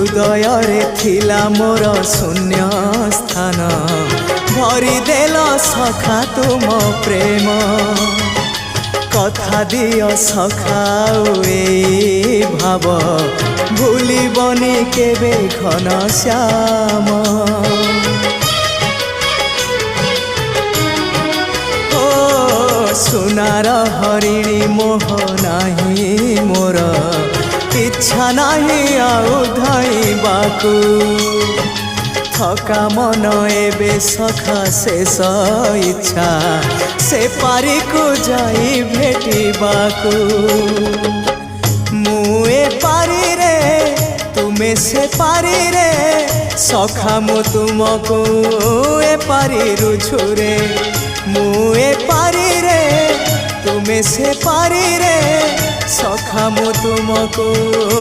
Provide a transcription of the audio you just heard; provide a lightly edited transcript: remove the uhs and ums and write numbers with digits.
हृदय थिला मोर शून्य स्थान भरी देल सखा तुम प्रेम कथा दियो सखा ए भाव भूलिबनी केबे घन श्याम सुनार हरिणी मोह नाही मोर इच्छा नाही आउ धइबाकू थका मन एबे सखा शेष इच्छा से पारी को जाई भेटिबाकू मुए पारी रे तुमे से पारी रे सखा मु तुमको ए पारी रुझुरे मुए पारी रे तुमे से पारी रे सखा मु तुमको।